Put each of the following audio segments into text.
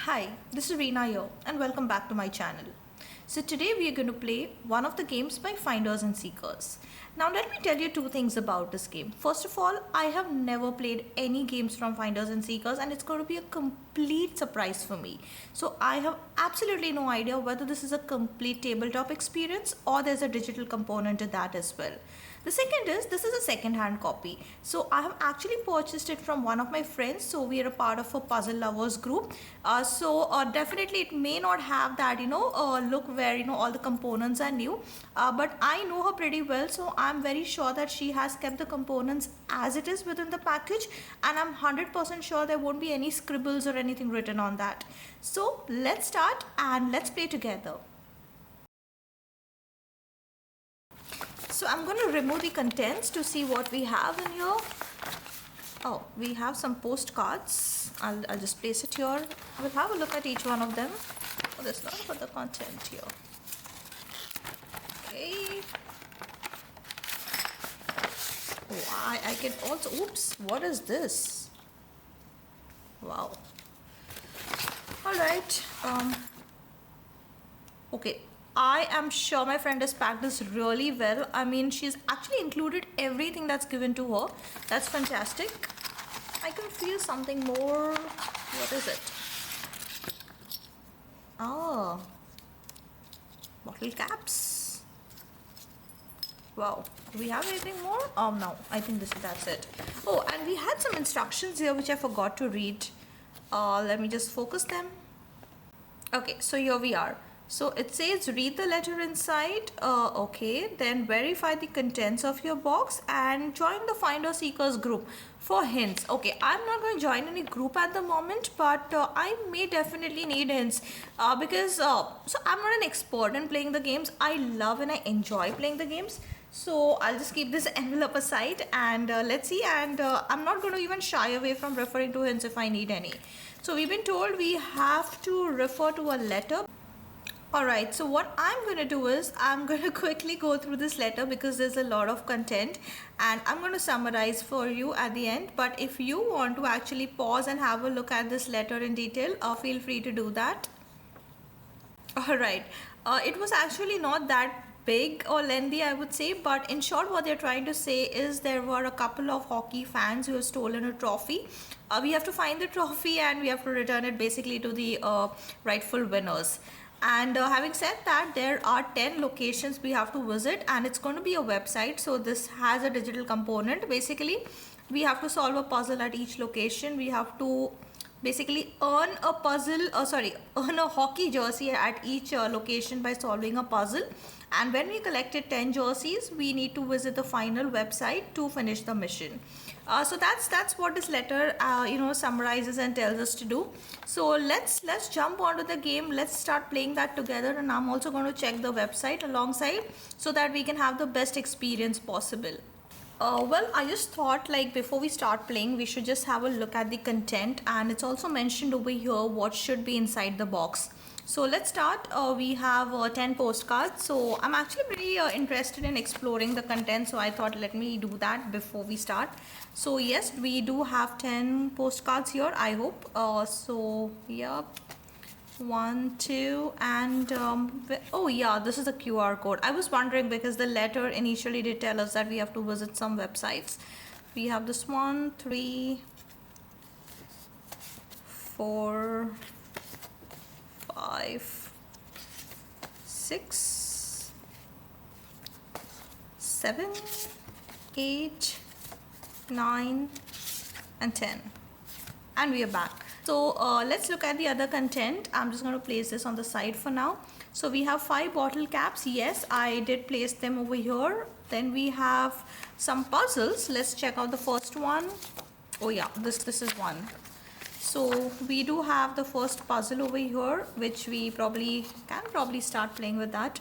Hi, this is Reena here and welcome back to my channel. So today we are going to play one of the games by Finders and Seekers. Now let me tell you two things about this game. First of all, I have never played any games from Finders and Seekers and it's going to be a complete surprise for me. So I have absolutely no idea whether this is a complete tabletop experience or there's a digital component to that as well. The second is, this is a second-hand copy. So I have actually purchased it from one of my friends. So we are a part of a puzzle lovers group. Definitely it may not have that, look where, all the components are new. But I know her pretty well. So I'm very sure that she has kept the components as it is within the package. And I'm 100% sure there won't be any scribbles or anything written on that. So let's start and let's play together. So I'm going to remove the contents to see what we have in here. Oh, we have some postcards. I'll just place it here. We'll have a look at each one of them. Oh, there's not for the content here. Okay. Oh, I can also, oops, what is this? Wow. Alright. Okay. I am sure my friend has packed this really well. I mean, she's actually included everything that's given to her. That's fantastic. I can feel something more. What is it? Oh, bottle caps. Wow. Do we have anything more? Oh no, I think that's it. Oh, and we had some instructions here which I forgot to read. Let me just focus them. Okay, so here we are. So it says read the letter inside, okay, then verify the contents of your box and join the Finder Seekers group for hints. Okay, I'm not going to join any group at the moment, but I may definitely need hints because so I'm not an expert in playing the games. I love and I enjoy playing the games. So I'll just keep this envelope aside and let's see, and I'm not going to even shy away from referring to hints if I need any. So we've been told we have to refer to a letter. Alright, so what I'm going to do is I'm going to quickly go through this letter because there's a lot of content and I'm going to summarize for you at the end. But if you want to actually pause and have a look at this letter in detail, feel free to do that. Alright, it was actually not that big or lengthy, I would say, but in short what they're trying to say is there were a couple of hockey fans who have stolen a trophy. We have to find the trophy and we have to return it basically to the rightful winners. And having said that, there are 10 locations we have to visit and it's going to be a website. So this has a digital component. Basically, we have to solve a puzzle at each location. We have to basically earn a hockey jersey at each location by solving a puzzle. And when we collected 10 jerseys, we need to visit the final website to finish the mission. So that's what this letter summarizes and tells us to do. So let's jump onto the game. Let's start playing that together, and I'm also going to check the website alongside so that we can have the best experience possible. Well, I just thought like before we start playing we should just have a look at the content, and it's also mentioned over here what should be inside the box. So let's start. We have 10 postcards. So I'm actually pretty interested in exploring the content. So I thought let me do that before we start. So yes, we do have 10 postcards here, I hope. So yeah, 1, 2, and oh yeah, this is a QR code. I was wondering because the letter initially did tell us that we have to visit some websites. We have this 1, 3, 4, 5, 6, 7, 8, 9, and 10, and we are back. So let's look at the other content. I'm just going to place this on the side for now. So we have 5 bottle caps. Yes, I did place them over here. Then we have some puzzles. Let's check out the first one. Oh yeah, this is one. So we do have the first puzzle over here, which we can start playing with that.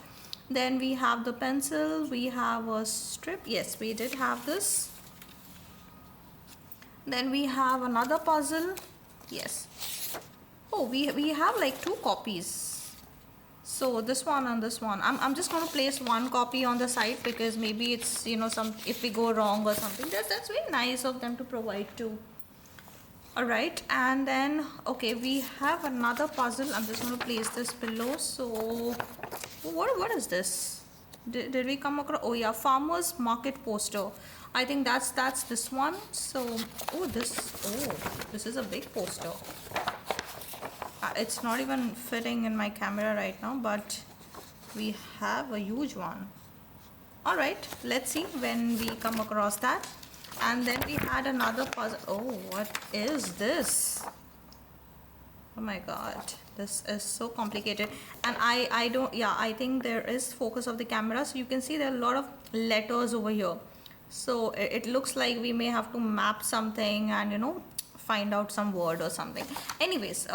Then we have the pencil. We have a strip. Yes, we did have this. Then we have another puzzle. Yes. Oh, we have like 2 copies. So this one and this one. I'm just going to place one copy on the side because maybe it's if we go wrong or something. That's very nice of them to provide 2. All right, and then okay, we have another puzzle. I'm just going to place this below. So what is this? Did we come across? Oh yeah, farmers market poster. I think that's this one. So this is a big poster. It's not even fitting in my camera right now, but we have a huge one. All right, let's see when we come across that. And then we had another puzzle. Oh, what is this? Oh my god, this is so complicated. And I don't, yeah, I think there is focus of the camera, so you can see there are a lot of letters over here. So it looks like we may have to map something and, you know, find out some word or something. Anyways,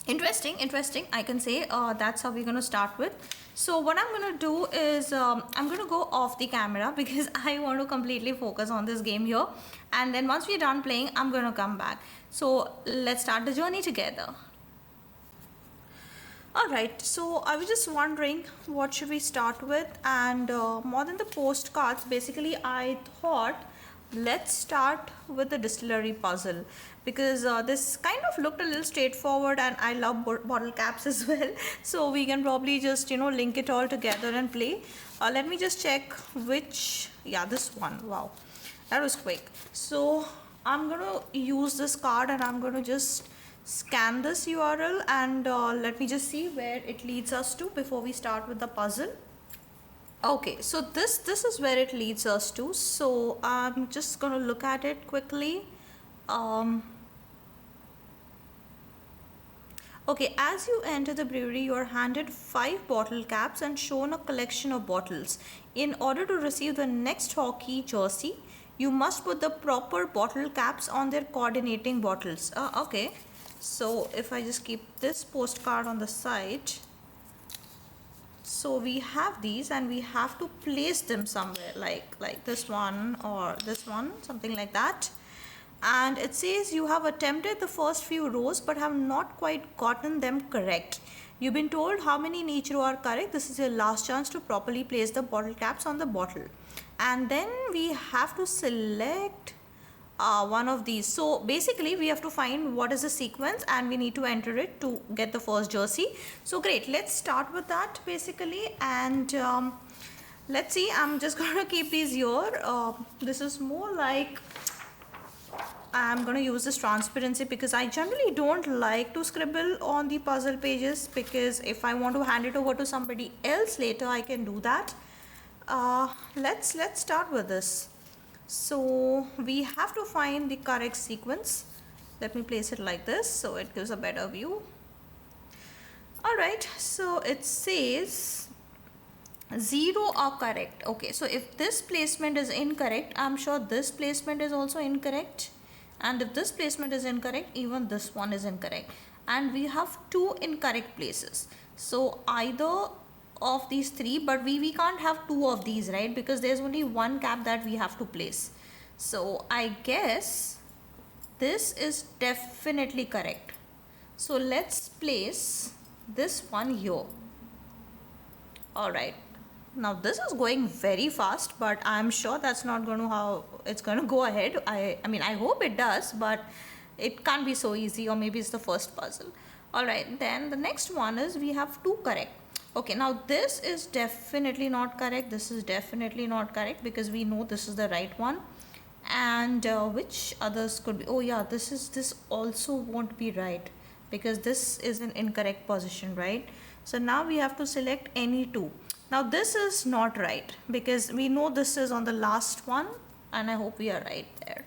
interesting, I can say. That's how we're going to start with. So what I'm going to do is I'm going to go off the camera because I want to completely focus on this game here, and then once we're done playing, I'm going to come back. So let's start the journey together. Alright, so I was just wondering what should we start with, and more than the postcards, basically I thought let's start with the distillery puzzle, because this kind of looked a little straightforward and I love bottle caps as well. So we can probably just, you know, link it all together and play. Let me just check which, yeah, this one. Wow, that was quick. So I'm gonna use this card and I'm gonna just scan this URL and let me just see where it leads us to before we start with the puzzle. Okay, so this is where it leads us to. So I'm just gonna look at it quickly. Okay, as you enter the brewery, you are handed 5 bottle caps and shown a collection of bottles. In order to receive the next hockey jersey, you must put the proper bottle caps on their coordinating bottles. Okay, so if I just keep this postcard on the side, so we have these and we have to place them somewhere, like this one or this one, something like that. And it says you have attempted the first few rows but have not quite gotten them correct. You've been told how many in each row are correct. This is your last chance to properly place the bottle caps on the bottle. And then we have to select one of these. So basically we have to find what is the sequence and we need to enter it to get the first jersey. So great, let's start with that basically. And let's see, I'm just gonna keep these here. This is more like, I'm going to use this transparency because I generally don't like to scribble on the puzzle pages, because if I want to hand it over to somebody else later, I can do that. Let's start with this. So we have to find the correct sequence. Let me place it like this so it gives a better view. Alright, so it says 0 are correct. Okay, so if this placement is incorrect, I'm sure this placement is also incorrect. And if this placement is incorrect, even this one is incorrect. And we have 2 incorrect places. So either of these 3, but we can't have 2 of these, right? Because there's only 1 cap that we have to place. So I guess this is definitely correct. So let's place this one here. Alright. Now this is going very fast, but I'm sure that's not going to how it's going to go ahead. I mean, I hope it does, but it can't be so easy, or maybe it's the first puzzle. Alright, then the next one is we have 2 correct. Okay, now this is definitely not correct. This is definitely not correct because we know this is the right one. And which others could be? Oh yeah, this also won't be right because this is an incorrect position, right? So now we have to select any 2. Now this is not right because we know this is on the last one, and I hope we are right there.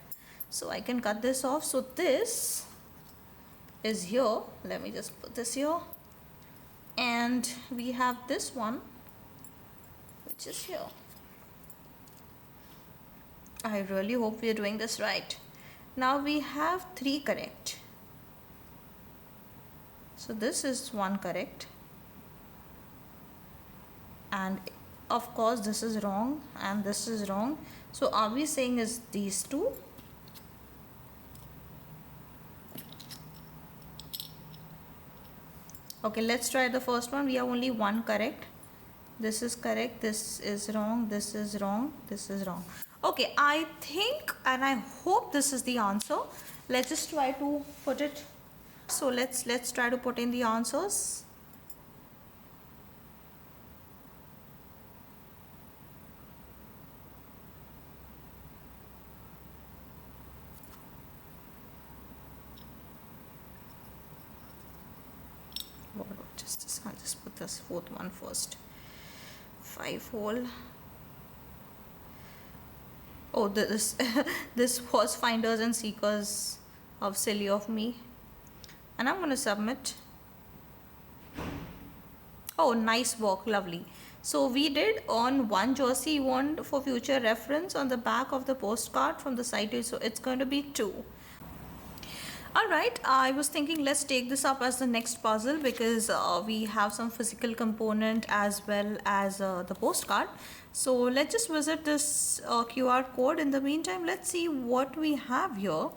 So I can cut this off. So this is here. Let me just put this here. And we have this one, which is here. I really hope we are doing this right. Now we have 3 correct. So this is 1 correct. And of course this is wrong and this is wrong. So are we saying is these 2? Okay, let's try the first one. We have only 1 correct. This is correct, this is wrong, this is wrong, this is wrong. Okay, I think and I hope this is the answer. Let's just try to put it. So let's try to put in the answers. Just this, I'll just put this fourth one first. 5 hole. Oh, this this was finders and seekers of silly of me, and I'm gonna submit. Oh, nice work, lovely. So we did earn one jersey won for future reference on the back of the postcard from the site, so it's going to be 2. Alright, I was thinking let's take this up as the next puzzle because we have some physical component as well as the postcard. So let's just visit this QR code. In the meantime, let's see what we have here.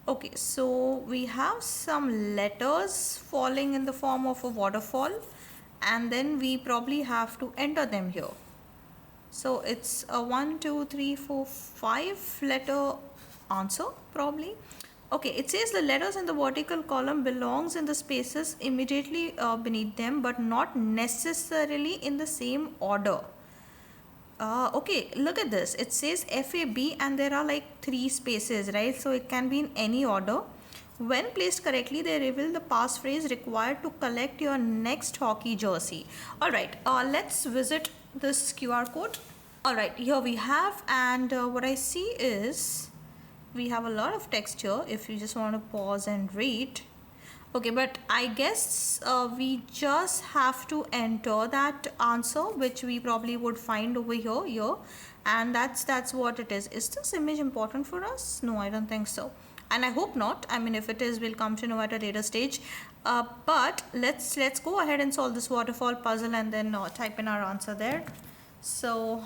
Okay, so we have some letters falling in the form of a waterfall, and then we probably have to enter them here. So it's a 1, 2, 3, 4, 5 letter answer probably. Okay, it says the letters in the vertical column belongs in the spaces immediately beneath them, but not necessarily in the same order. Okay, look at this. It says FAB and there are like 3 spaces, right? So it can be in any order. When placed correctly, they reveal the passphrase required to collect your next hockey jersey. Alright, let's visit this QR code. Alright, here we have, and what I see is we have a lot of text here if you just want to pause and read. Okay, but I guess we just have to enter that answer which we probably would find over here, and that's what it is. Is this image important for us? No, I don't think so, and I hope not. I mean, if it is, we'll come to know at a later stage. But let's go ahead and solve this waterfall puzzle and then type in our answer there. So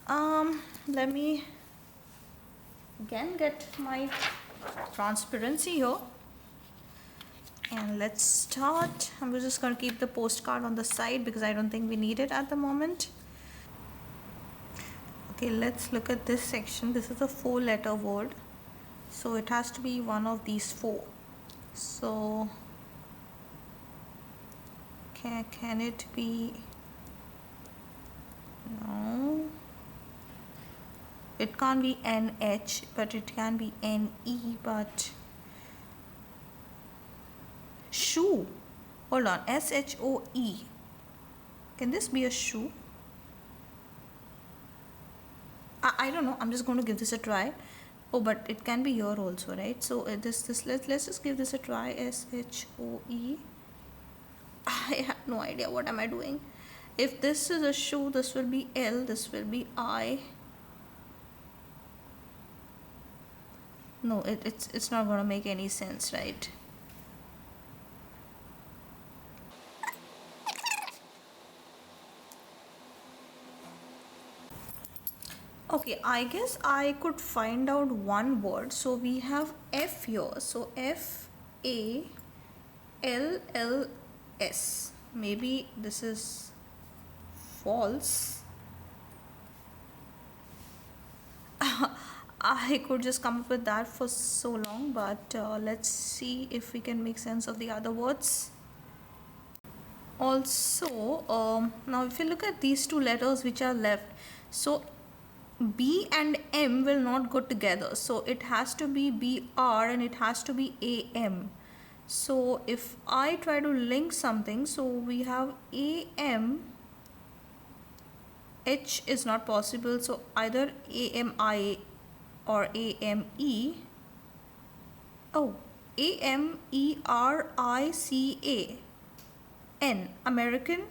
let me again get my transparency here, and let's start. I'm just going to keep the postcard on the side because I don't think we need it at the moment. Okay, let's look at this section. This is a 4-letter word, so it has to be one of these 4. So can it be? No, it can't be NH, but it can be NE. But shoe, hold on, SHOE. Can this be a shoe? I don't know. I'm just going to give this a try. Oh, but it can be here also, right? So let's just give this a try. SHOE. I have no idea what am I doing. If this is a shoe, this will be L, this will be I. No, it's not going to make any sense, right? Okay, I guess I could find out one word. So we have F here. So FALLS. Maybe this is false. I could just come up with that for so long, but let's see if we can make sense of the other words. Also, now if you look at these 2 letters which are left, so B and M will not go together, so it has to be BR and it has to be AM. So if I try to link something, so we have AM, H is not possible, so either AMI or AME. Oh, AMERICA. N, American.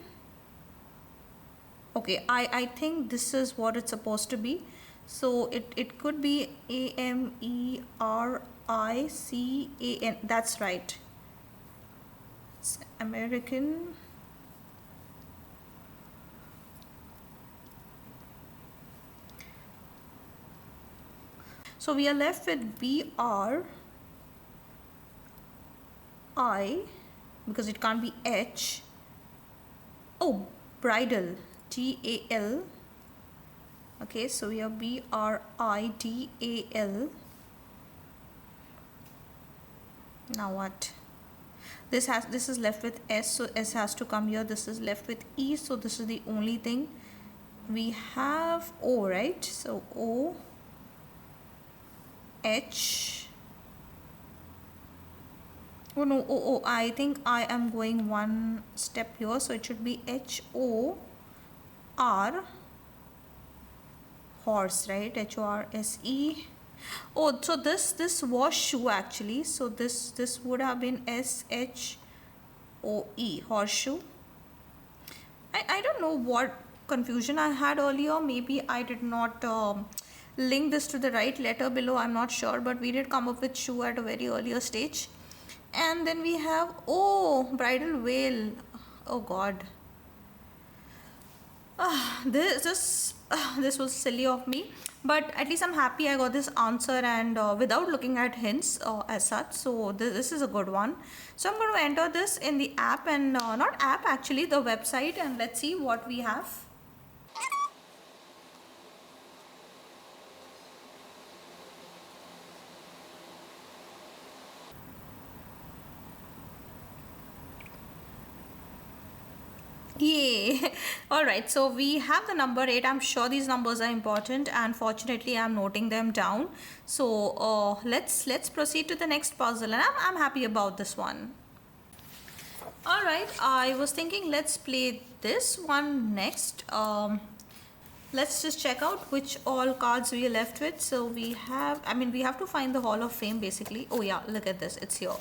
Okay, I think this is what it's supposed to be. So it could be AMERICAN. That's right. It's American. So we are left with BRI because it can't be H. Oh, bridal. TAL. Okay, so we have BRIDAL. Now what? This is left with S, so S has to come here. This is left with E, so this is the only thing. We have O, right? So O, H. Oh no, I think I am going one step here, so it should be HOR, horse, right? HORSE. Oh, so this was shoe actually. So this would have been SHOE, horseshoe. I don't know what confusion I had earlier. Maybe I did not link this to the right letter below. I'm not sure, but we did come up with shoe at a very earlier stage. And then we have, oh, bridal veil. Oh God. This was silly of me, but at least I'm happy I got this answer, and without looking at hints as such. So this is a good one. So I'm going to enter this in the app, and not app actually, the website, and let's see what we have. Yay. All right, so we have the number 8. I'm sure these numbers are important, and fortunately I'm noting them down. So let's proceed to the next puzzle, and I'm happy about this one. All right, I was thinking let's play this one next. Let's just check out which all cards we are left with. So we have, we have to find the Hall of Fame basically. Oh yeah, look at this, it's here.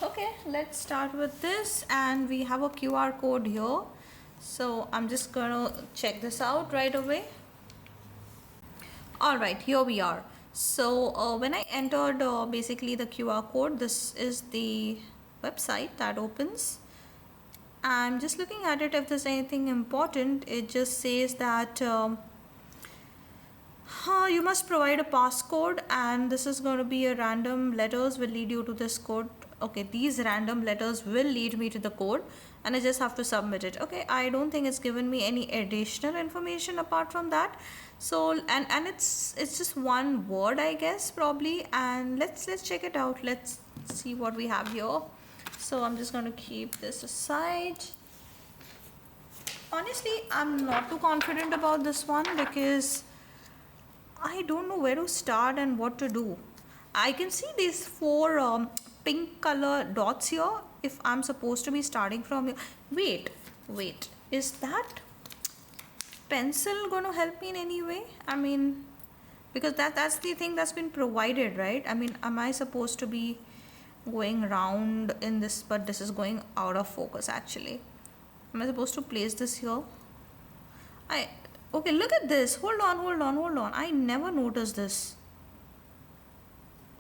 Okay, let's start with this, and we have a QR code here. So I'm just gonna check this out right away. All right, here we are. So when I entered basically the QR code, this is the website that opens. I'm just looking at it if there's anything important. It just says that you must provide a passcode, and this is going to be a random letters will lead you to this code. Okay, these random letters will lead me to the code, and I just have to submit it. Okay, I don't think it's given me any additional information apart from that. So and it's just one word, I guess, probably. And let's check it out. Let's see what we have here. So I'm just going to keep this aside. Honestly, I'm not too confident about this one because I don't know where to start and what to do. I can see these 4 pink color dots here. If I'm supposed to be starting from here. Wait, is that pencil going to help me in any way? Because that's the thing that's been provided, right? Am I supposed to be going round in this, but this is going out of focus actually. Am I supposed to place this here? Okay, look at this. Hold on. I never noticed this.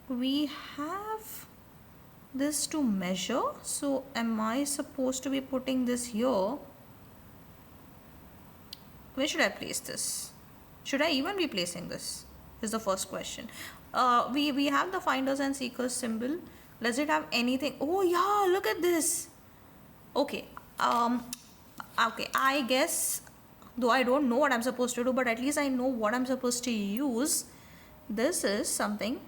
We have this to measure. So am I supposed to be putting this here? Where should I place this? Should I even be placing this? Is the first question. We have the finders and seekers symbol. Does it have anything? Oh yeah, look at this. Okay. Okay, I guess, though I don't know what I'm supposed to do, but at least I know what I'm supposed to use. This is something.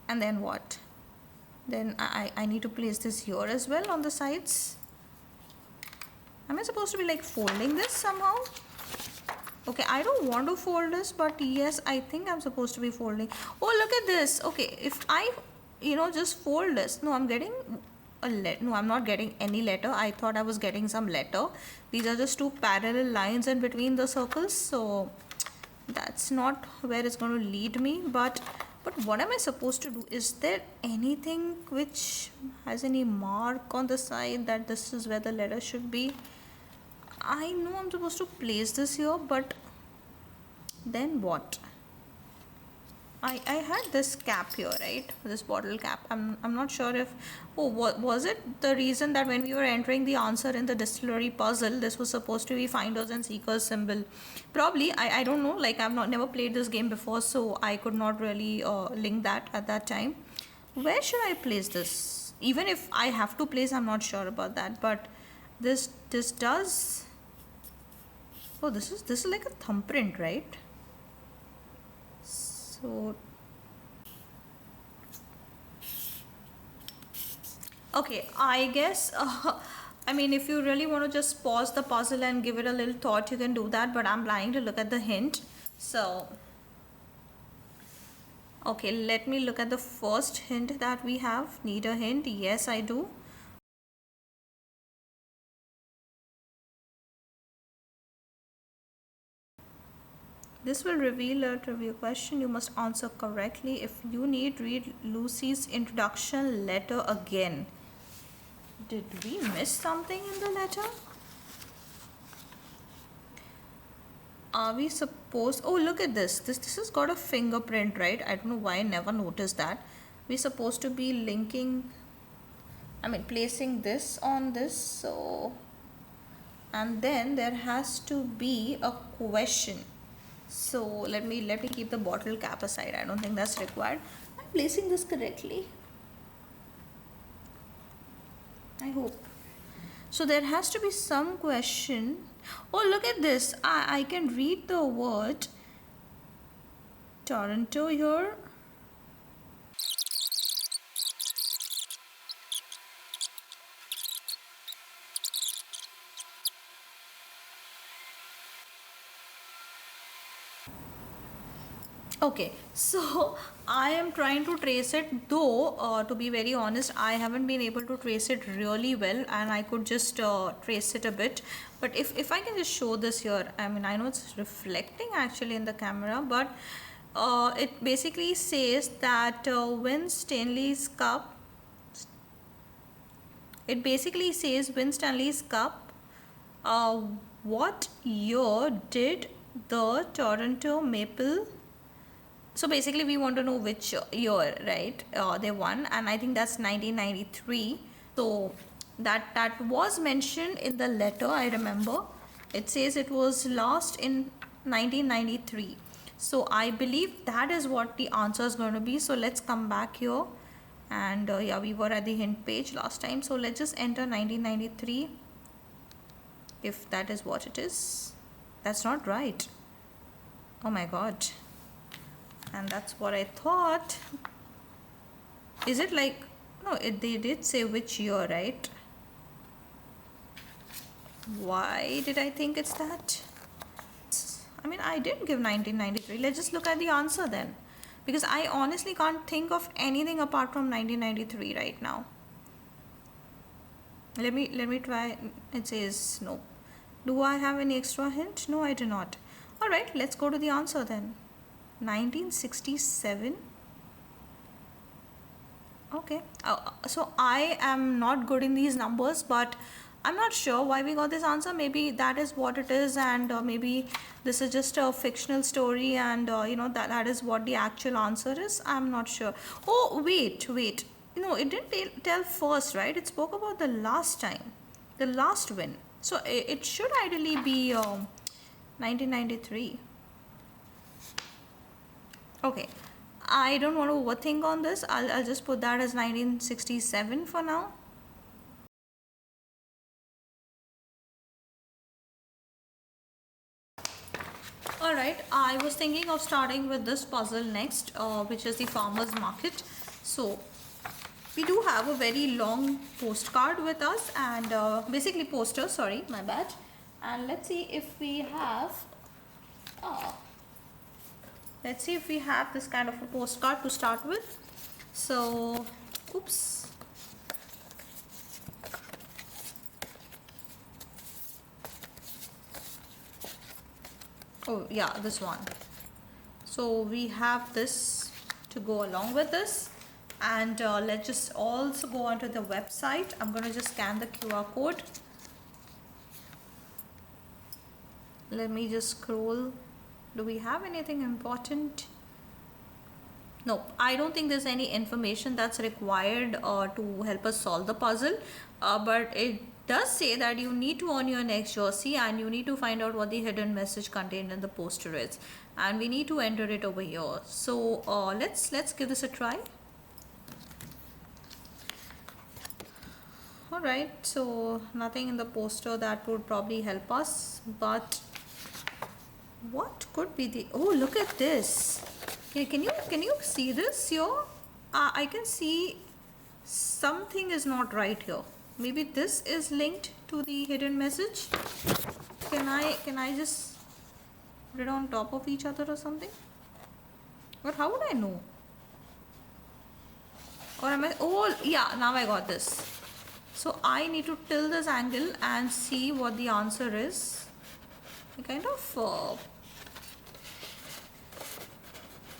And then what? Then I need to place this here as well on the sides. Am I supposed to be like folding this somehow? Okay, I don't want to fold this, but yes, I think I'm supposed to be folding. Oh, look at this. Okay, if I just fold this. No, I'm getting a letter. No, I'm not getting any letter. I thought I was getting some letter. These are just 2 parallel lines in between the circles, so that's not where it's going to lead me. But what am I supposed to do? Is there anything which has any mark on the side that this is where the letter should be? I know I'm supposed to place this here, but then what? I had this cap here, right? This bottle cap. I'm not sure if, was it the reason that when we were entering the answer in the distillery puzzle, this was supposed to be finders and seekers symbol? Probably. I don't know. Like, I've never played this game before, so I could not really link that at that time. Where should I place this? Even if I have to place, I'm not sure about that. But this does Oh, this is like a thumbprint, right? So okay, I guess I mean, if you really want to just pause the puzzle and give it a little thought, you can do that, but I'm planning to look at the hint. So okay, let me look at the first hint that we have. Need a hint? Yes, I do. This will reveal a trivia question you must answer correctly. If you need, read Lucy's introduction letter again. Did we miss something in the letter? Are we supposed... Oh, look at this. This has got a fingerprint, right? I don't know why I never noticed that. We're supposed to be linking... I mean, placing this on this. So... And then there has to be a question. So let me keep the bottle cap aside. I don't think that's required. I'm placing this correctly, I hope. So there has to be some question. Oh, look at this. I can read the word Toronto here. Okay, so I am trying to trace it, though to be very honest, I haven't been able to trace it really well, and I could just trace it a bit. But if I can just show this here, I mean, I know it's reflecting actually in the camera, but it basically says that when Stanley's Cup, it basically says when Stanley's Cup, uh, what year did the Toronto Maple... So basically we want to know which year, right, they won, and I think that's 1993. So that was mentioned in the letter, I remember. It says it was lost in 1993. So I believe that is what the answer is going to be. So let's come back here, and yeah, we were at the hint page last time. So let's just enter 1993, if that is what it is. That's not right. Oh my god. And that's what I thought. Is it like... No, they did say which year, right? Why did I think it's that? I mean, I didn't give 1993. Let's just look at the answer then, because I honestly can't think of anything apart from 1993 right now. Let me try. It says no. Do I have any extra hint? No, I do not. All right, let's go to the answer then. 1967. Okay, so I am not good in these numbers, but I'm not sure why we got this answer. Maybe that is what it is, and maybe this is just a fictional story, and you know, that is what the actual answer is. I'm not sure. Oh, wait. No, it didn't tell first, right? It spoke about the last time, the last win. So it should ideally be 1993. Okay, I don't want to overthink on this. I'll just put that as 1967 for now. Alright, I was thinking of starting with this puzzle next, which is the farmer's market. So we do have a very long postcard with us, and basically poster, sorry, my bad. And let's see if we have let's see if we have this kind of a postcard to start with. So oops, oh yeah, this one. So we have this to go along with this, and let's just also go onto the website. I'm going to just scan the QR code. Let me just scroll. Do we have anything important? No, I don't think there's any information that's required to help us solve the puzzle, but it does say that you need to earn your next jersey, and you need to find out what the hidden message contained in the poster is, and we need to enter it over here. So let's give this a try. Alright, so nothing in the poster that would probably help us, but What could be the... Oh, look at this. Can you see this here? I can see something is not right here. Maybe this is linked to the hidden message. Can I just put it on top of each other or something? But how would I know? Or am I... Oh, yeah, now I got this. So I need to tilt this angle and see what the answer is. I kind of...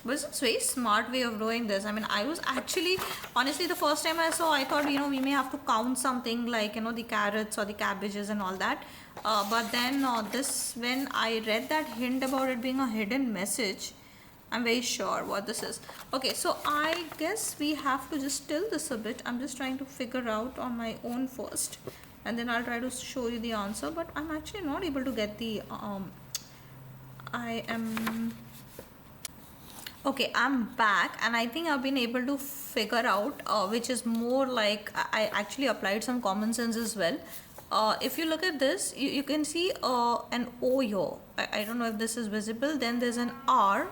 But it's a very smart way of doing this. I mean, I was actually, honestly, the first time I saw, I thought, you know, we may have to count something like, you know, the carrots or the cabbages and all that. But then when I read that hint about it being a hidden message, I'm very sure what this is. Okay, so I guess we have to just tilt this a bit. I'm just trying to figure out on my own first, and then I'll try to show you the answer. But I'm actually not able to get the, Okay, I'm back, and I think I've been able to figure out which is more like I actually applied some common sense as well. If you look at this, you can see an O here. I don't know if this is visible. Then there's an R,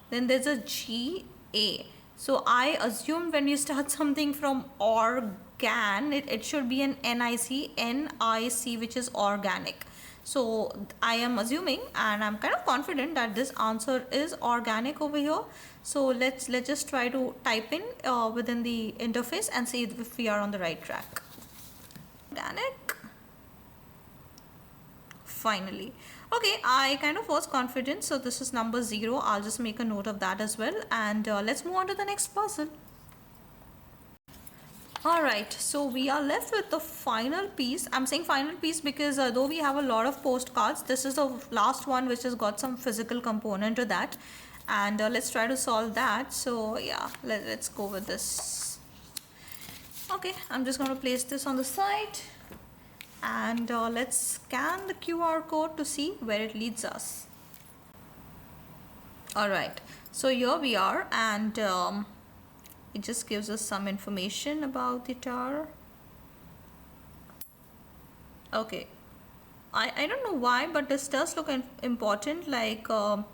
then there's a G, A. So I assume when you start something from organ, it should be an NIC, which is organic. So I am assuming, and I'm kind of confident that this answer is organic over here. So let's just try to type in within the interface and see if we are on the right track. Organic. Finally. Okay, I kind of was confident, so this is number 0. I'll just make a note of that as well, and let's move on to the next puzzle. Alright, so we are left with the final piece. I'm saying final piece because though we have a lot of postcards, this is the last one which has got some physical component to that, and let's try to solve that. So yeah, let's go with this. Okay, I'm just going to place this on the side, and let's scan the QR code to see where it leads us. Alright, so here we are, and it just gives us some information about the tower. Okay, I don't know why, but this does look important, like a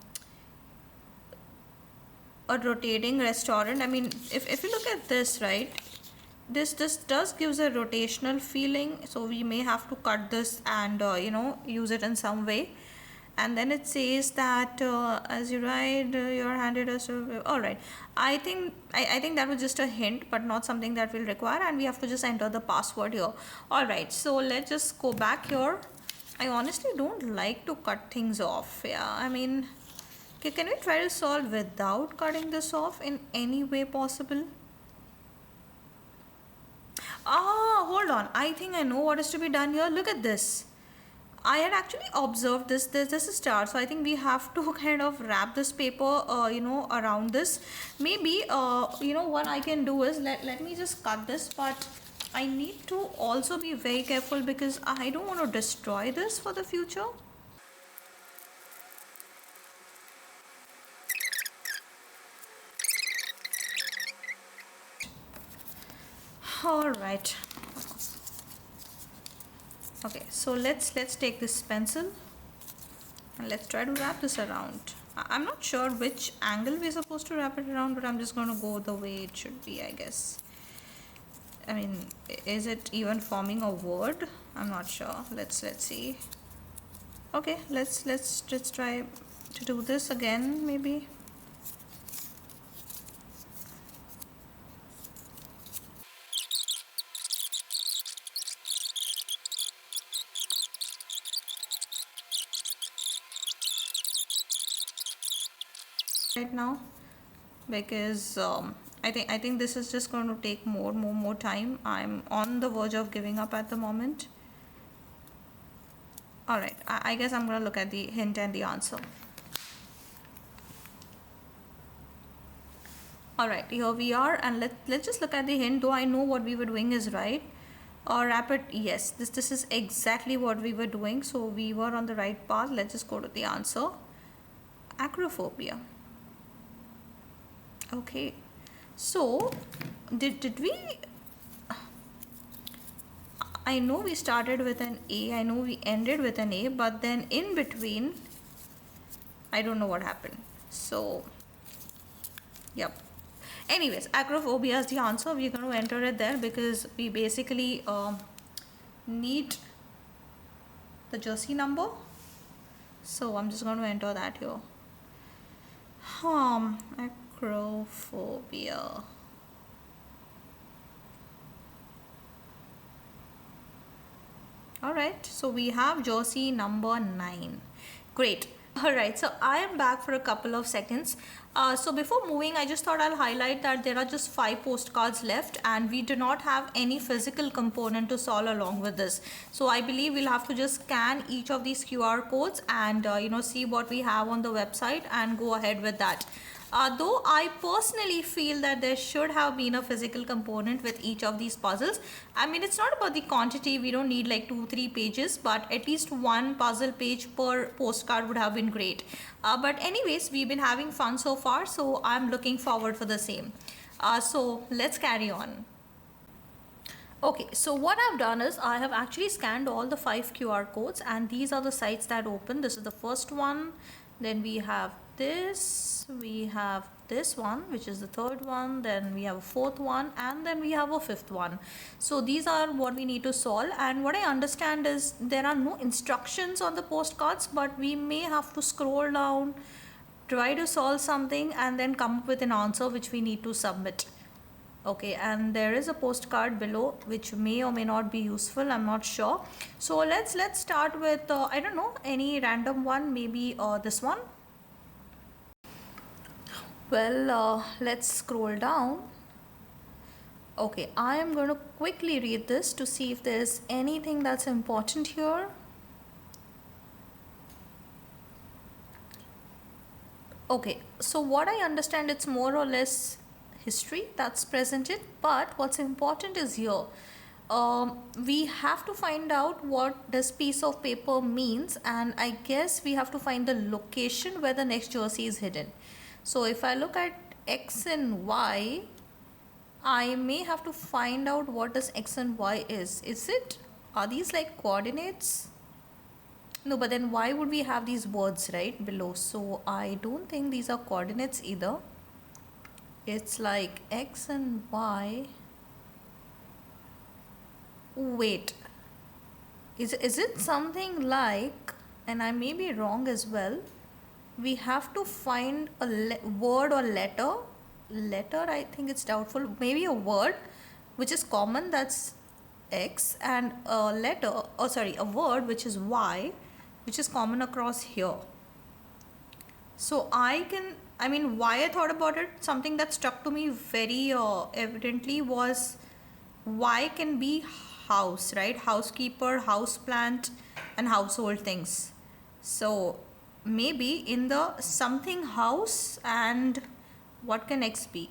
rotating restaurant. I mean, if you look at this, right, this does gives a rotational feeling, so we may have to cut this and you know, use it in some way. And then it says that as you ride your handed us. All right, I think that was just a hint, but not something that we'll require, and we have to just enter the password here. All right, so let's just go back here. I honestly don't like to cut things off. Yeah, I mean, okay, can we try to solve without cutting this off in any way possible? Ah, hold on, I think I know what is to be done here. Look at this. I had actually observed this is a star, so I think we have to kind of wrap this paper you know, around this. Maybe you know what I can do is let me just cut this, but I need to also be very careful because I don't want to destroy this for the future. All right. Okay, so let's take this pencil and let's try to wrap this around. I'm not sure which angle we're supposed to wrap it around, but I'm just going to go the way it should be, I guess. I mean, is it even forming a word? I'm not sure. Let's see. Okay, let's try to do this again, maybe. Right now, because I think this is just going to take more time. I'm on the verge of giving up at the moment. All right, I guess I'm going to look at the hint and the answer. All right, here we are, and let's just look at the hint. Though I know what we were doing is right. Rapid, yes, this is exactly what we were doing, so we were on the right path. Let's just go to the answer. Acrophobia. Okay, so did we... I know we started with an A, I know we ended with an A, but then in between I don't know what happened. So, yep. Anyways, acrophobia is the answer. We're going to enter it there because we basically need the jersey number. So I'm just going to enter that here. Acrophobia. Alright, so we have jersey number 9. Great. Alright, so I am back for a couple of seconds. So before moving, I just thought I'll highlight that there are just 5 postcards left and we do not have any physical component to solve along with this. So I believe we'll have to just scan each of these QR codes and see what we have on the website and go ahead with that. Though I personally feel that there should have been a physical component with each of these puzzles. I mean, it's not about the quantity. We don't need like 2-3 pages, but at least one puzzle page per postcard would have been great. But anyways, we've been having fun so far, so I'm looking forward for the same. So let's carry on. Okay, so what I've done is I have actually scanned all the 5 QR codes and these are the sites that open. This is the first one. Then we have this, we have this one, which is the third one, then we have a fourth one, and then we have a fifth one. So these are what we need to solve, and what I understand is there are no instructions on the postcards, but we may have to scroll down, try to solve something, and then come up with an answer which we need to submit. Okay, and there is a postcard below which may or may not be useful. I'm not sure. So let's start with I don't know, any random one, maybe this one. Well, let's scroll down. Okay, I am going to quickly read this to see if there's anything that's important here. Okay, so what I understand, it's more or less history that's presented, but what's important is here we have to find out what this piece of paper means, and I guess we have to find the location where the next jersey is hidden. So if I look at X and Y, I may have to find out what does X and Y is it, are these like coordinates? No, but then why would we have these words right below? So I don't think these are coordinates either. It's like X and Y. Wait, is it something like, and I may be wrong as well, we have to find a word or letter, I think it's doubtful, maybe a word which is common, that's X, and a letter, a word which is Y, which is common across here. So why I thought about it, something that struck to me very evidently was Y can be house, right? Housekeeper, house plant, and household things. So maybe in the something house, and what can X be?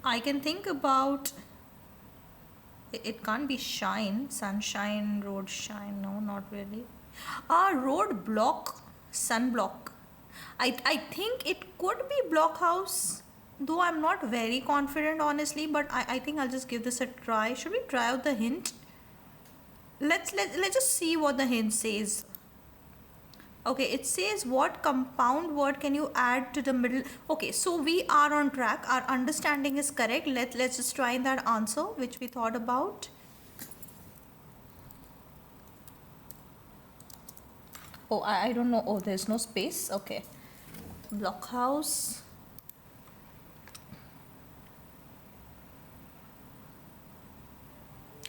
I can think about, it can't be shine, sunshine, road shine, no, not really. Road block, sunblock. I think it could be blockhouse, though I'm not very confident honestly, but I think I'll just give this a try. Should we try out the hint? Let's just see what the hint says. Okay, it says what compound word can you add to the middle? Okay, so we are on track. Our understanding is correct. Let's just try that answer which we thought about. Oh, I don't know. Oh, there's no space. Okay. Blockhouse.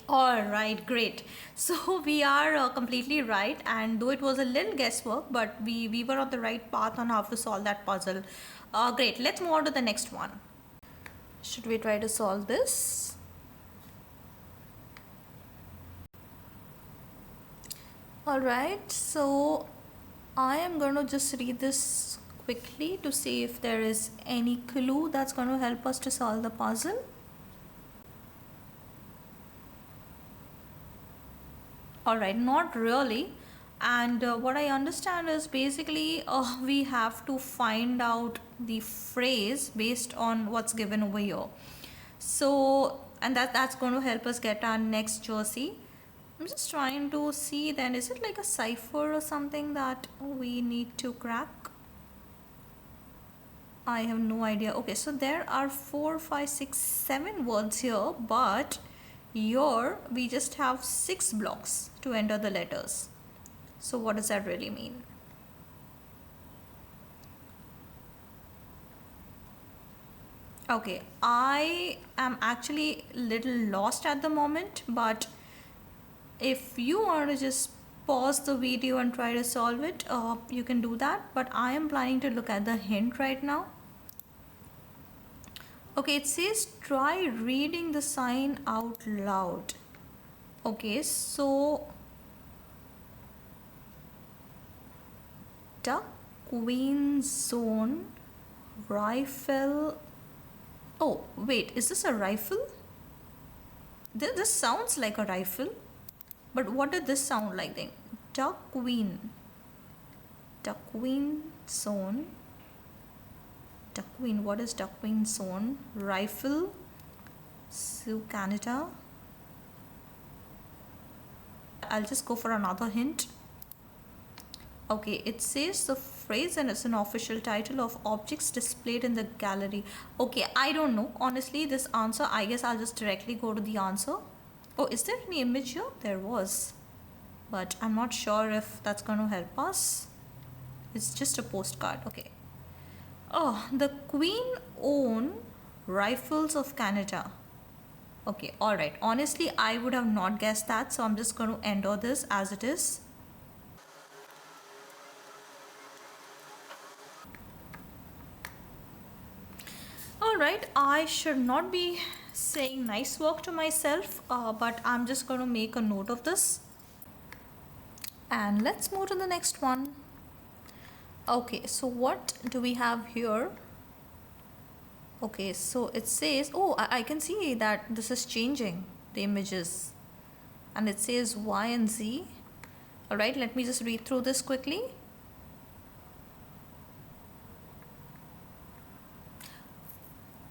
All right, great. So we are completely right, and though it was a little guesswork, but we were on the right path on how to solve that puzzle. Great, let's move on to the next one. Should we try to solve this? All right, so I am going to just read this quickly to see if there is any clue that's going to help us to solve the puzzle. Alright, not really. And what I understand is basically we have to find out the phrase based on what's given over here. So, and that's going to help us get our next jersey. I'm just trying to see then, is it like a cipher or something that we need to crack? I have no idea. Okay, so there are 4, 5, 6, 7 words here, but here we just have 6 blocks to enter the letters. So what does that really mean? Okay, I am actually a little lost at the moment, but if you want to just pause the video and try to solve it, you can do that, but I am planning to look at the hint right now. Okay, it says try reading the sign out loud. Okay, so duck, queen, zone, rifle. Oh, wait, is this a rifle? This sounds like a rifle, but what did this sound like then? Duck, queen, zone, duck, queen. What is duck, queen, zone? Rifle, Sioux, Canada. I'll just go for another hint. Okay, it says the phrase and it's an official title of objects displayed in the gallery. Okay, I don't know. Honestly, this answer, I guess I'll just directly go to the answer. Oh, is there any image here? There was. But I'm not sure if that's going to help us. It's just a postcard. Okay. Oh, the Queen owned Rifles of Canada. Okay, alright. Honestly, I would have not guessed that. So I'm just going to enter this as it is. Alright, I should not be saying nice work to myself, but I'm just going to make a note of this. And let's move to the next one. Okay, so what do we have here? Okay, so it says, oh, I can see that this is changing the images. And it says Y and Z. Alright, let me just read through this quickly.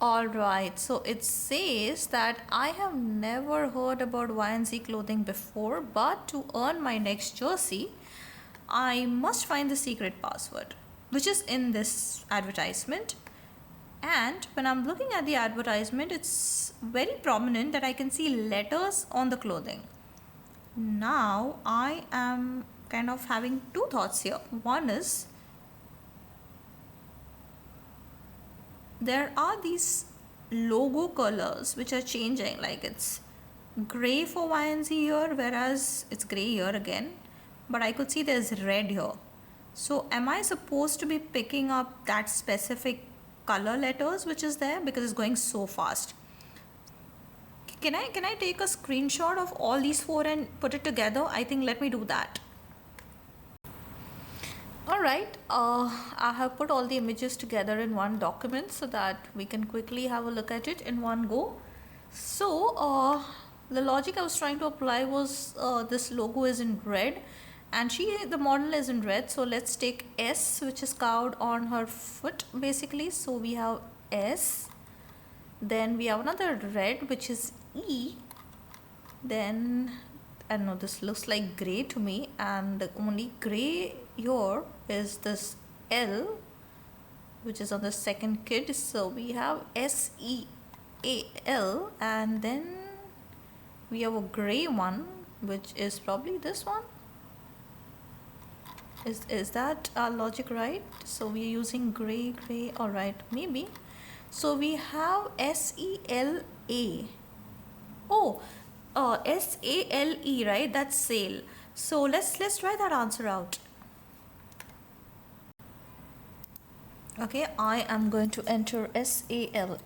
Alright, so it says that I have never heard about Y and Z clothing before, but to earn my next jersey, I must find the secret password, which is in this advertisement. And when I'm looking at the advertisement, it's very prominent that I can see letters on the clothing. Now, I am kind of having two thoughts here. One is, there are these logo colors which are changing, like it's gray for Y and Z here, whereas it's gray here again, but I could see there's red here. So am I supposed to be picking up that specific color letters which is there, because it's going so fast? Can I take a screenshot of all these four and put it together? I think let me do that. Alright, I have put all the images together in one document so that we can quickly have a look at it in one go. So the logic I was trying to apply was this logo is in red and the model is in red. So let's take S, which is carved on her foot basically. So we have S, then we have another red which is E, then I don't know, this looks like gray to me, and the only gray here is this L, which is on the second kid. So we have SEAL, and then we have a gray one, which is probably this one. Is that our logic right? So we are using gray. All right, maybe. So we have SELA. Oh, SALE, right? That's sale. So let's try that answer out. Okay, I am going to enter SALE.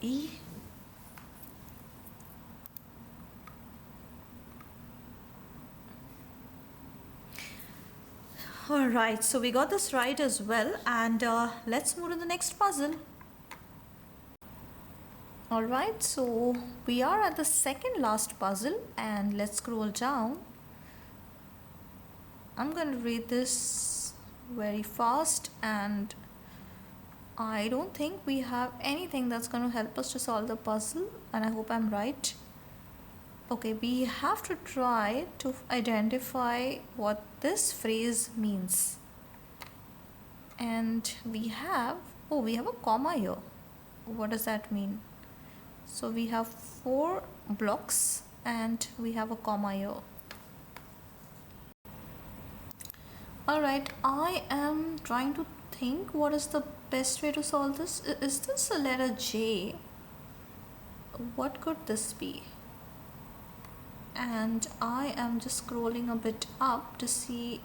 Alright, so we got this right as well, and let's move to the next puzzle. Alright, so we are at the second last puzzle, and let's scroll down. I'm going to read this very fast, and I don't think we have anything that's going to help us to solve the puzzle, and I hope I'm right. Okay, we have to try to identify what this phrase means. And we have, oh, we have a comma here. What does that mean? So we have 4 blocks and we have a comma here. Alright, I am trying to think what is the best way to solve this. Is this a letter J? What could this be? And I am just scrolling a bit up to see.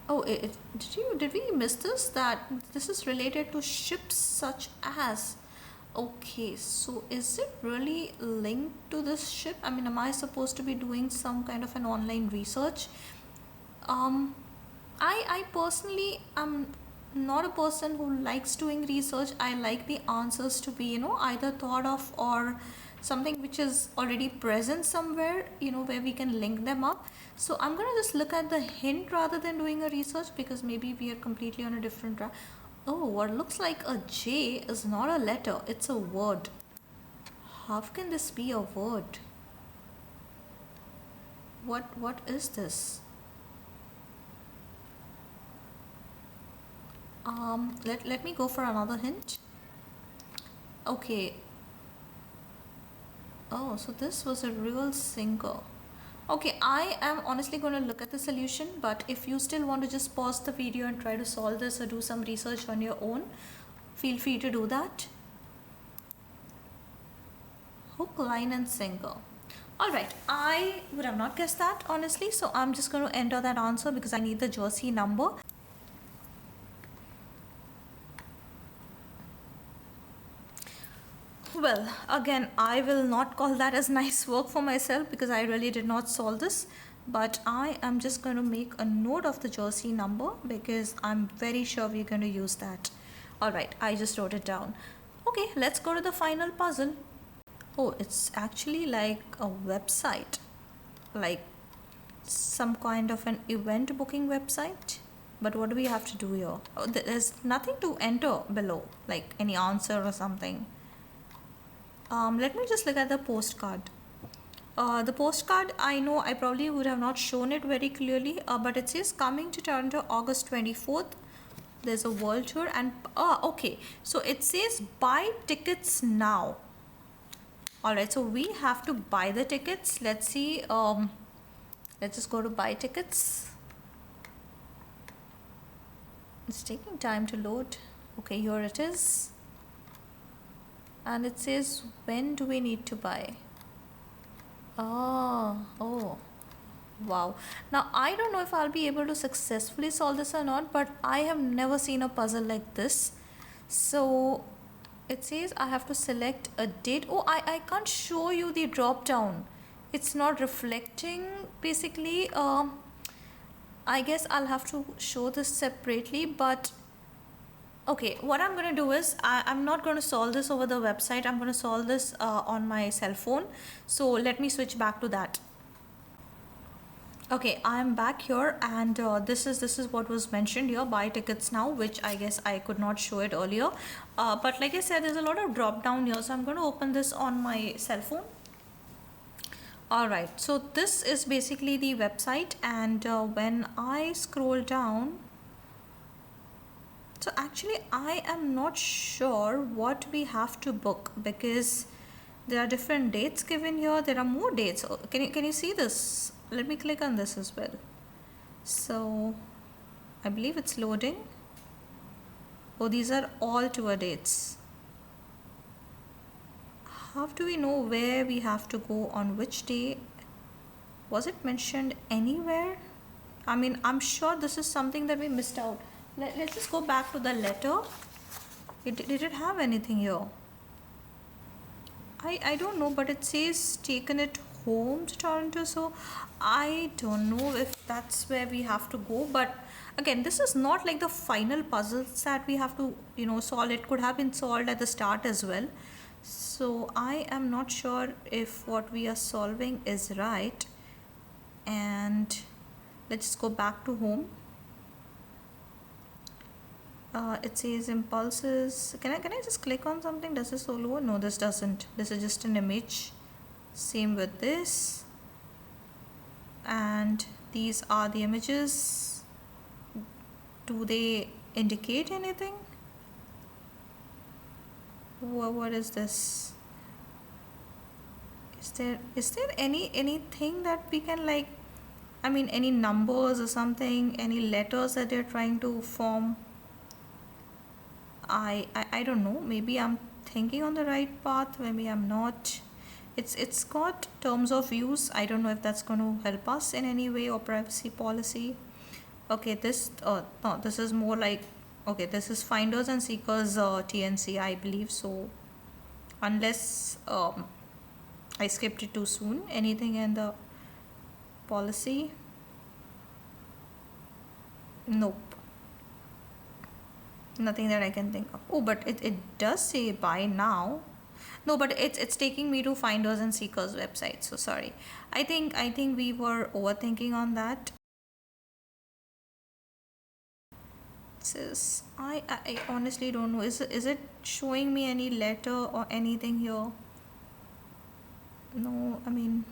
Oh, did we miss this? That this is related to ships such as. Okay, so is it really linked to this ship? I mean, am I supposed to be doing some kind of an online research? I personally am not a person who likes doing research. I like the answers to be, either thought of or something which is already present somewhere, where we can link them up. So I'm gonna just look at the hint rather than doing a research, because maybe we are completely on a different track. Oh, what looks like a J is not a letter, it's a word. How can this be a word? What is this? Let me go for another hint. Okay. Oh, so this was a real singer. Okay, I am honestly going to look at the solution, but if you still want to just pause the video and try to solve this or do some research on your own, feel free to do that. Hook, line and sinker. Alright, I would have not guessed that honestly, so I'm just going to enter that answer because I need the jersey number. Well, again, I will not call that as nice work for myself because I really did not solve this. But I am just going to make a note of the jersey number because I'm very sure we're going to use that. Alright, I just wrote it down. Okay, let's go to the final puzzle. Oh, it's actually like a website. Like some kind of an event booking website. But what do we have to do here? Oh, there's nothing to enter below, like any answer or something. Let me just look at the postcard. The postcard, I know I probably would have not shown it very clearly, but it says coming to Toronto August 24th. There's a world tour and okay, so it says buy tickets now. Alright, so we have to buy the tickets. Let's see, let's just go to buy tickets. It's taking time to load. Okay, here it is. And it says when do we need to buy? Oh, wow. Now I don't know if I'll be able to successfully solve this or not, but I have never seen a puzzle like this. So it says I have to select a date. Oh, I can't show you the drop down. It's not reflecting basically. I guess I'll have to show this separately, but okay, what I'm going to do is I'm not going to solve this over the website. I'm going to solve this on my cell phone. So let me switch back to that. Okay, I'm back here and this is what was mentioned here, buy tickets now, which I guess I could not show it earlier. But like I said, there's a lot of drop down here. So I'm going to open this on my cell phone. Alright, so this is basically the website, and when I scroll down, so actually I am not sure what we have to book because there are different dates given here. There are more dates. Oh, can you see this? Let me click on this as well. So I believe it's loading. Oh, these are all tour dates. How do we know where we have to go on which day? Was it mentioned anywhere? I mean, I'm sure this is something that we missed out. Let's just go back to the letter. Did it have anything here? I don't know, but it says taken it home to Toronto, so I don't know if that's where we have to go. But again, this is not like the final puzzles that we have to solve. It could have been solved at the start as well, so I am not sure if what we are solving is right. And let's just go back to home. It says impulses. Can I just click on something? Does this solo? No, this doesn't. This is just an image. Same with this. And these are the images. Do they indicate anything? What is this? Is there anything that we can, like, I mean, any numbers or something, any letters that they're trying to form? I don't know. Maybe I'm thinking on the right path, maybe I'm not. It's got terms of use. I don't know if that's going to help us in any way, or privacy policy. Okay, this no, this is more like, okay, this is finders and seekers TNC, I believe. So unless I skipped it too soon, anything in the policy? Nope, nothing that I can think of. Oh, but it does say buy now. No, but it's taking me to finders and seekers website. So sorry. I think we were overthinking on that. Says I honestly don't know. Is it showing me any letter or anything here? No, I mean,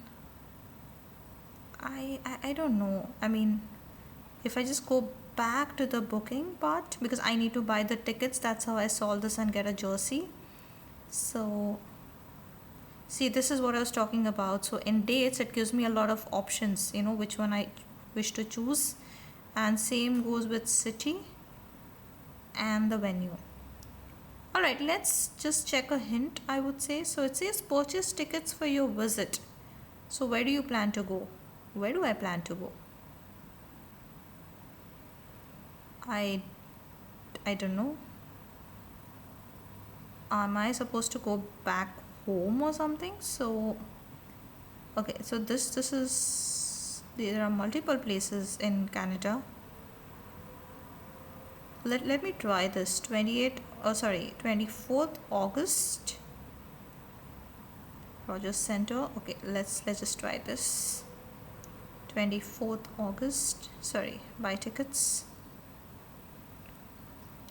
I don't know. I mean, if I just go back to the booking part, because I need to buy the tickets, that's how I solve this and get a jersey. So see, this is what I was talking about. So in dates, it gives me a lot of options, which one I wish to choose. And same goes with city and the venue. All right, let's just check a hint, I would say. So it says purchase tickets for your visit. So where do you plan to go? Where do I plan to go? I don't know. Am I supposed to go back home or something? So okay, so this is, there are multiple places in Canada. Let me try this. 24th August, Rogers Center. Okay, let's just try this. 24th August. Sorry, buy tickets.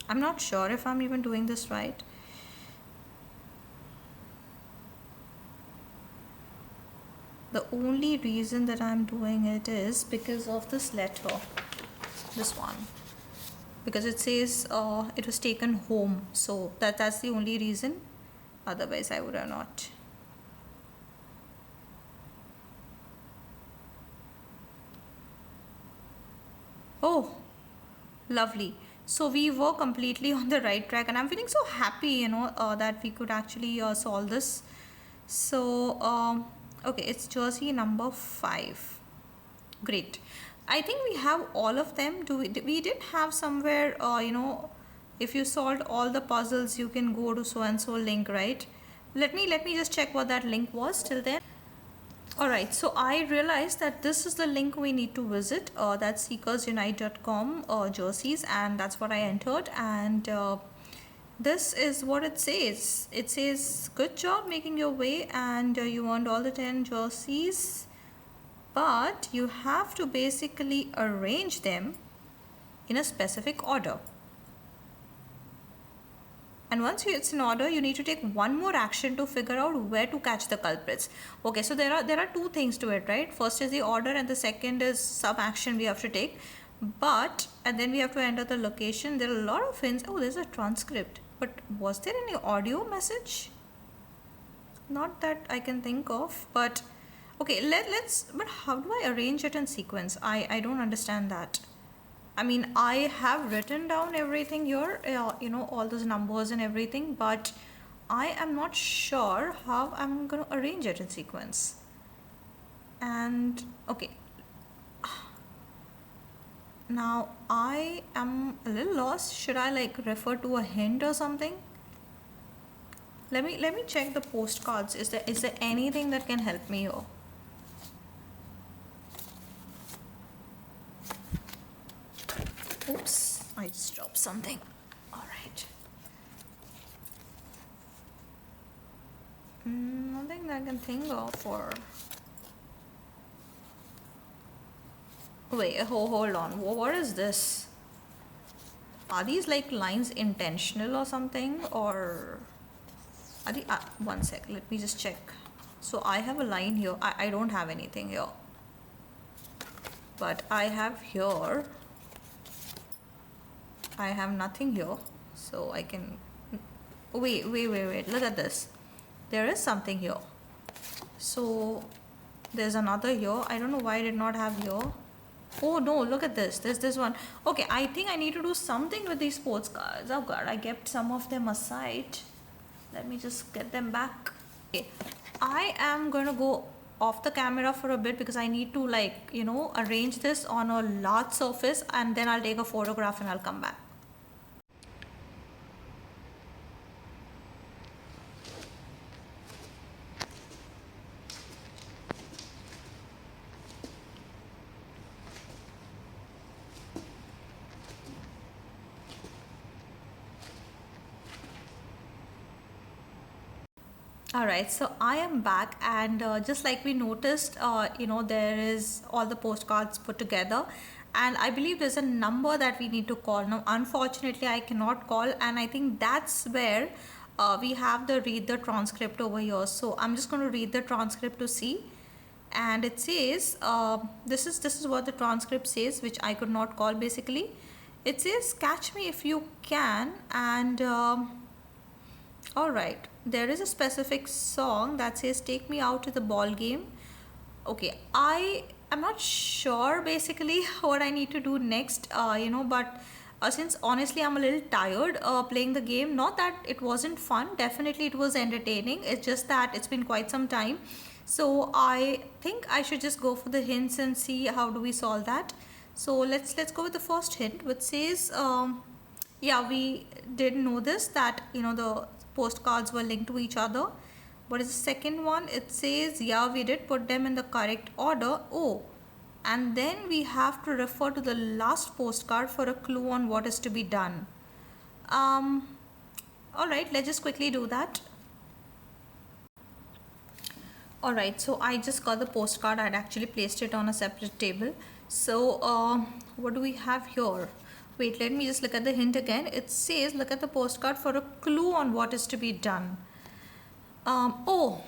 I'm not sure if I'm even doing this right. The only reason that I'm doing it is because of this letter, this one, because it says it was taken home. So that's the only reason. Otherwise, I would have not. Oh, lovely. So we were completely on the right track, and I'm feeling so happy, that we could actually solve this. So okay, it's jersey number 5. Great. I think we have all of them. We did have somewhere, if you solved all the puzzles, you can go to so and so link, right? Let me just check what that link was till then. Alright, so I realized that this is the link we need to visit. That's seekersunite.com jerseys, and that's what I entered. And this is what it says. It says, good job making your way, and you earned all the 10 jerseys, but you have to basically arrange them in a specific order. And once it's in order, you need to take one more action to figure out where to catch the culprits. Okay, so there are two things to it, right? First is the order, and the second is some action we have to take. And then we have to enter the location. There are a lot of hints. Oh, there's a transcript. But was there any audio message? Not that I can think of. But okay, but how do I arrange it in sequence? I don't understand that. I mean, I have written down everything here, all those numbers and everything, but I am not sure how I'm going to arrange it in sequence. And okay, now I am a little lost. Should I like refer to a hint or something? Let me check the postcards. Is there anything that can help me here? Oops, I just dropped something. All right. Nothing that I can think of. Or wait, hold on. What is this? Are these like lines intentional or something? Or are they? One sec. Let me just check. So I have a line here. I don't have anything here, but I have here, I have nothing here. So I can, wait, look at this. There is something here. So there's another here. I don't know why I did not have here. Oh no, look at this. There's this one. Okay, I think I need to do something with these sports cards. Oh god, I kept some of them aside. Let me just get them back. Okay, I am going to go off the camera for a bit because I need to, like, you know, arrange this on a large surface, and then I'll take a photograph and I'll come back. All right, so I am back, and just like we noticed, you know, there is all the postcards put together, and I believe there's a number that we need to call. Now, unfortunately, I cannot call, and I think that's where we have the read the transcript over here. So I'm just going to read the transcript to see, and it says this is what the transcript says, which I could not call basically. It says, "Catch me if you can," and all right, there is a specific song that says "Take me out to the ball game." Okay, I am not sure basically what I need to do next, you know, but since honestly I'm a little tired playing the game. Not that it wasn't fun, definitely it was entertaining. It's just that it's been quite some time. So I think I should just go for the hints and see how do we solve that. So let's go with the first hint, which says yeah, we did know this, that you know the postcards were linked to each other. What is the second one? It says, yeah, we did put them in the correct order. Oh, and then we have to refer to the last postcard for a clue on what is to be done. All right, let's just quickly do that. All right, so I just got the postcard. I'd actually placed it on a separate table. So what do we have here? Wait, let me just look at the hint again. It says, look at the postcard for a clue on what is to be done. Oh,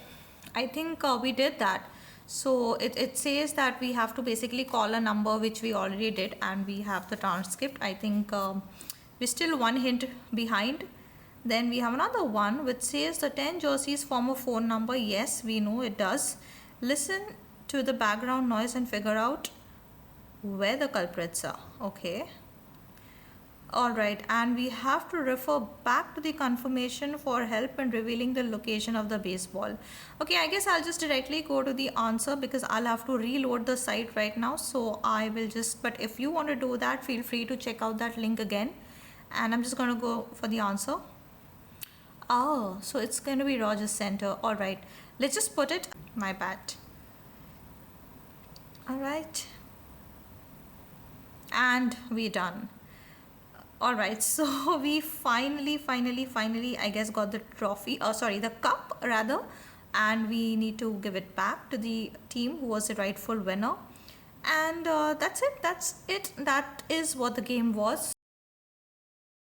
I think we did that. So it says that we have to basically call a number, which we already did, and we have the transcript. I think we're still one hint behind. Then we have another one which says the 10 jerseys form a phone number. Yes, we know it does. Listen to the background noise and figure out where the culprits are. Okay. Alright, and we have to refer back to the confirmation for help in revealing the location of the baseball. Okay, I guess I'll just directly go to the answer because I'll have to reload the site right now. So I will just, but if you want to do that, feel free to check out that link again. And I'm just going to go for the answer. Oh, so it's going to be Rogers Center. Alright, let's just put it, my bad. Alright, and we're done. Alright, so we finally, I guess got the trophy, sorry, the cup rather, and we need to give it back to the team who was the rightful winner. And that's it, that is what the game was.